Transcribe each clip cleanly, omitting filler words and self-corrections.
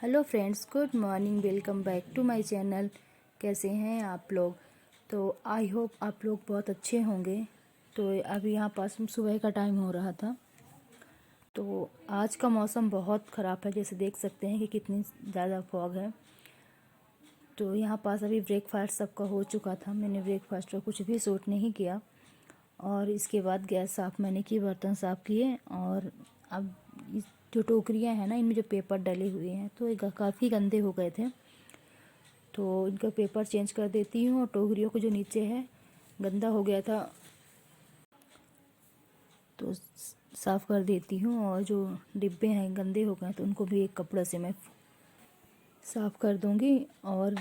Hello friends, good morning. Welcome back to my channel. कैसे हैं आप लोग? तो आई होप आप लोग बहुत अच्छे होंगे। तो अभी यहाँ पास सुबह का टाइम हो रहा था। तो आज का मौसम बहुत ख़राब है, जैसे देख सकते हैं कि कितनी ज़्यादा फॉग है। तो यहाँ पास अभी ब्रेकफास्ट सबका हो चुका था। मैंने ब्रेकफास्ट का कुछ भी शूट नहीं किया और इसके बाद गैस साफ़ मैंने की, बर्तन साफ़ किए। और अब इस जो टोकरियाँ हैं ना, इनमें जो पेपर डले हुए हैं तो ये काफ़ी गंदे हो गए थे, तो इनका पेपर चेंज कर देती हूँ। और टोकरियों को जो नीचे है गंदा हो गया था तो साफ़ कर देती हूँ। और जो डिब्बे हैं गंदे हो गए तो उनको भी एक कपड़े से मैं साफ़ कर दूँगी। और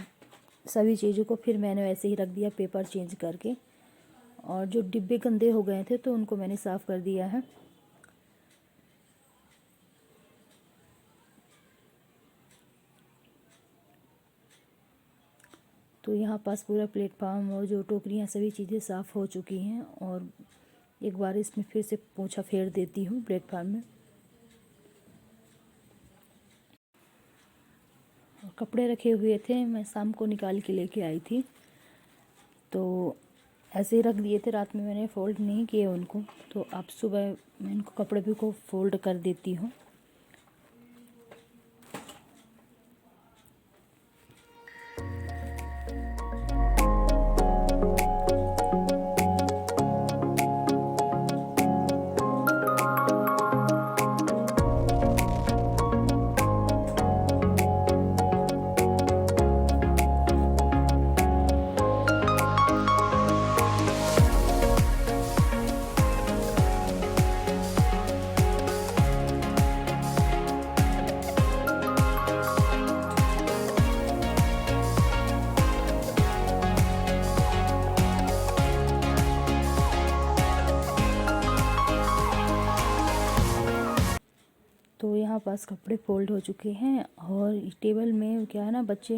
सभी चीज़ों को फिर मैंने वैसे ही रख दिया पेपर चेंज करके। और जो डिब्बे गंदे हो गए थे तो उनको मैंने साफ़ कर दिया है। तो यहाँ पास पूरा प्लेटफार्म और जो टोकरियाँ सभी चीज़ें साफ़ हो चुकी हैं। और एक बार इसमें फिर से पोंछा फेर देती हूँ प्लेटफार्म में। और कपड़े रखे हुए थे, मैं शाम को निकाल के लेके आई थी, तो ऐसे ही रख दिए थे। रात में मैंने फ़ोल्ड नहीं किए उनको, तो अब सुबह मैं इनको कपड़े भी को फ़ोल्ड कर देती हूँ। तो यहाँ पास कपड़े फोल्ड हो चुके हैं। और टेबल में क्या है ना, बच्चे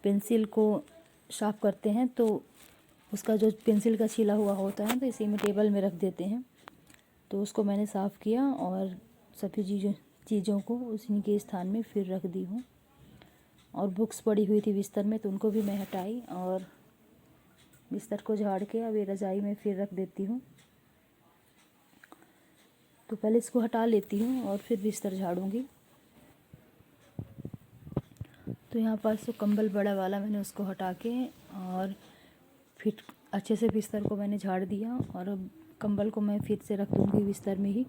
पेंसिल को शार्प करते हैं तो उसका जो पेंसिल का छिला हुआ होता है तो इसी में टेबल में रख देते हैं। तो उसको मैंने साफ़ किया और सभी चीज़ों को उसी के स्थान में फिर रख दी हूँ। और बुक्स पड़ी हुई थी बिस्तर में तो उनको भी मैं हटाई और बिस्तर को झाड़ के अब ये रज़ाई में फिर रख देती हूँ। तो पहले इसको हटा लेती हूँ और फिर बिस्तर झाड़ूंगी। तो यहाँ पास तो कंबल बड़ा वाला मैंने उसको हटा के और फिर अच्छे से बिस्तर को मैंने झाड़ दिया। और अब कंबल को मैं फिर से रख दूँगी बिस्तर में ही।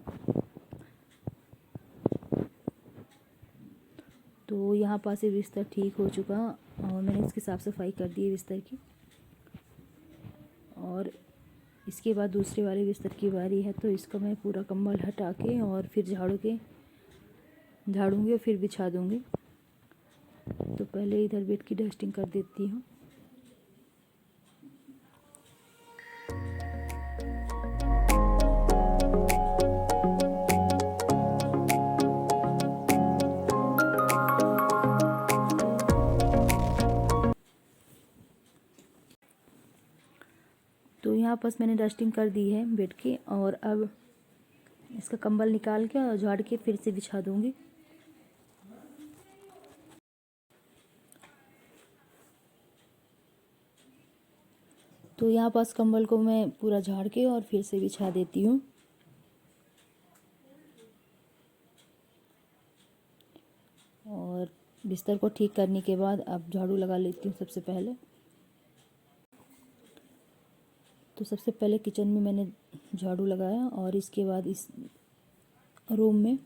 तो यहाँ पास ये बिस्तर ठीक हो चुका और मैंने इसकी साफ़ सफाई कर दी है बिस्तर की। और इसके बाद दूसरे वाले बिस्तर की बारी है, तो इसको मैं पूरा कंबल हटा के और फिर झाड़ूंगी और फिर बिछा दूँगी। तो पहले इधर बेड की डस्टिंग कर देती हूँ। तो यहाँ पास मैंने डस्टिंग कर दी है बेड की। और अब इसका कंबल निकाल के और झाड़ के फिर से बिछा दूँगी। तो यहाँ पास कंबल को मैं पूरा झाड़ के और फिर से बिछा देती हूँ। और बिस्तर को ठीक करने के बाद अब झाड़ू लगा लेती हूँ सबसे पहले। तो सबसे पहले किचन में मैंने झाड़ू लगाया और इसके बाद इस रूम में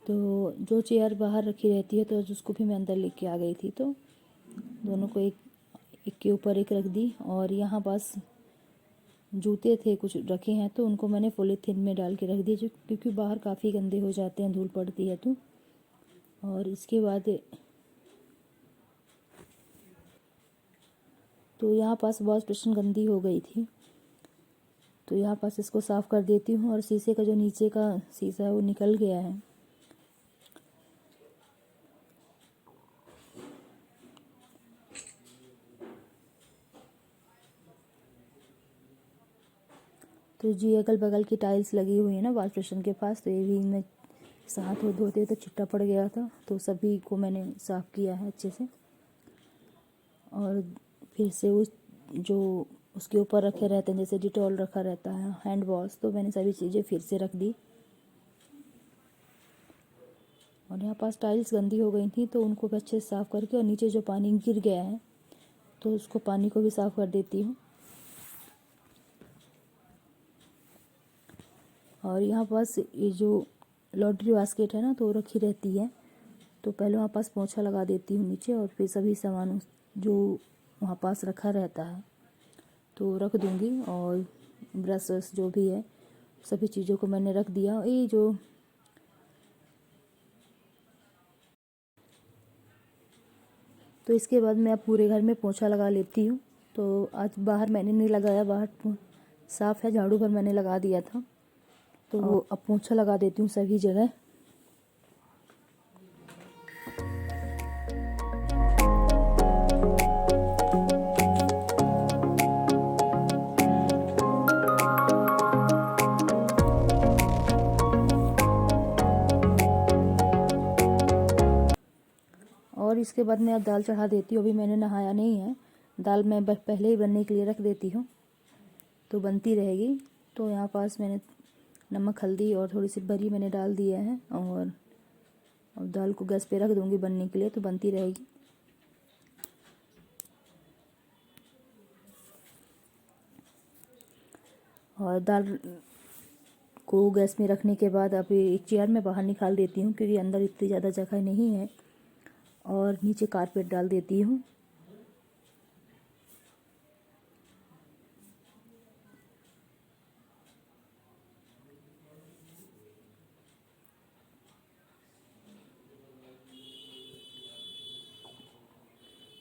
तो जो चेयर बाहर रखी रहती है तो उसको भी मैं अंदर लेके आ गई थी, तो दोनों को एक एक के ऊपर एक रख दी। और यहाँ पास जूते थे कुछ रखे हैं तो उनको मैंने पॉलीथीन में डाल के रख दिए, जो क्योंकि बाहर काफ़ी गंदे हो जाते हैं, धूल पड़ती है तो। और इसके बाद तो यहाँ पास वॉश बेसिन गंदी हो गई थी, तो यहाँ पास इसको साफ़ कर देती हूँ। और शीशे का जो नीचे का शीशा है वो निकल गया है। तो जी अगल बगल की टाइल्स लगी हुई है ना वॉश बेसिन के पास, तो ये भी मैं जैसे हाथ वो धोते तो चिट्टा पड़ गया था, तो सभी को मैंने साफ़ किया है अच्छे से। और फिर से उस जो उसके ऊपर रखे रहते हैं, जैसे डिटॉल रखा रहता है, हैंड वॉश, तो मैंने सभी चीज़ें फिर से रख दी। और यहाँ पास टाइल्स गंदी हो गई थी, तो उनको भी अच्छे से साफ़ करके, और नीचे जो पानी गिर गया है तो उसको पानी को भी साफ़ कर देती हूँ। और यहाँ पास ये जो लॉन्ड्री बास्केट है ना, तो रखी रहती है, तो पहले वहाँ पास पोंछा लगा देती हूँ नीचे, और फिर सभी सामान जो वहाँ पास रखा रहता है तो रख दूँगी। और ब्रश जो भी है सभी चीज़ों को मैंने रख दिया। ये जो तो इसके बाद मैं अब पूरे घर में पोंछा लगा लेती हूँ। तो आज बाहर मैंने नहीं लगाया, बाहर साफ़ है, झाड़ू भर मैंने लगा दिया था, तो अब पोंछा लगा देती हूँ सभी जगह। और इसके बाद मैं अब दाल चढ़ा देती हूँ। अभी मैंने नहाया नहीं है, दाल मैं पहले ही बनने के लिए रख देती हूँ, तो बनती रहेगी। तो यहाँ पास मैंने नमक, हल्दी और थोड़ी सी बरी मैंने डाल दिया है, और अब दाल को गैस पे रख दूँगी बनने के लिए, तो बनती रहेगी। और दाल को गैस में रखने के बाद अब एक चेयर में बाहर निकाल देती हूँ, क्योंकि अंदर इतनी ज़्यादा जगह नहीं है। और नीचे कारपेट डाल देती हूँ।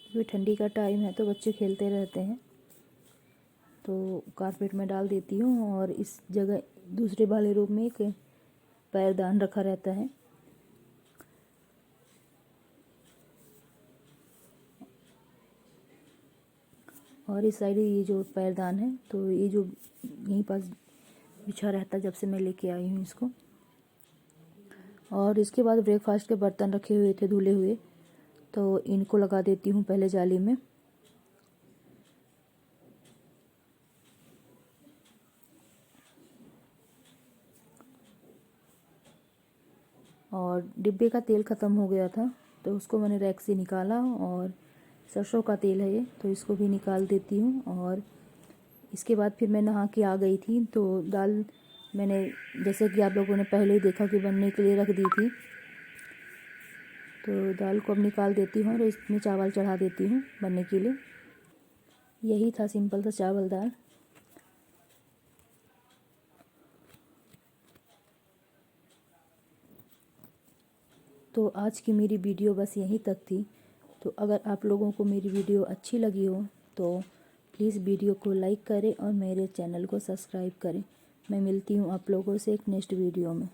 क्योंकि ठंडी का टाइम है तो बच्चे खेलते रहते हैं, तो कारपेट में डाल देती हूँ। और इस जगह दूसरे वाले रूम में एक पैरदान रखा रहता है। और इस साइड ये जो पैरदान है, तो ये जो यहीं पास बिछा रहता है जब से मैं लेके आई हूँ इसको। और इसके बाद ब्रेकफास्ट के बर्तन रखे हुए थे धुले हुए, तो इनको लगा देती हूँ पहले जाली में। और डिब्बे का तेल ख़त्म हो गया था, तो उसको मैंने रैक से निकाला। और सरसों का तेल है ये, तो इसको भी निकाल देती हूँ। और इसके बाद फिर मैं नहा के आ गई थी, तो दाल मैंने, जैसे कि आप लोगों ने पहले ही देखा कि बनने के लिए रख दी थी, तो दाल को अब निकाल देती हूँ और इसमें चावल चढ़ा देती हूँ बनने के लिए। यही था सिंपल सा चावल दाल। तो आज की मेरी वीडियो बस यहीं तक थी। तो अगर आप लोगों को मेरी वीडियो अच्छी लगी हो तो प्लीज़ वीडियो को लाइक करें और मेरे चैनल को सब्सक्राइब करें। मैं मिलती हूँ आप लोगों से एक नेक्स्ट वीडियो में।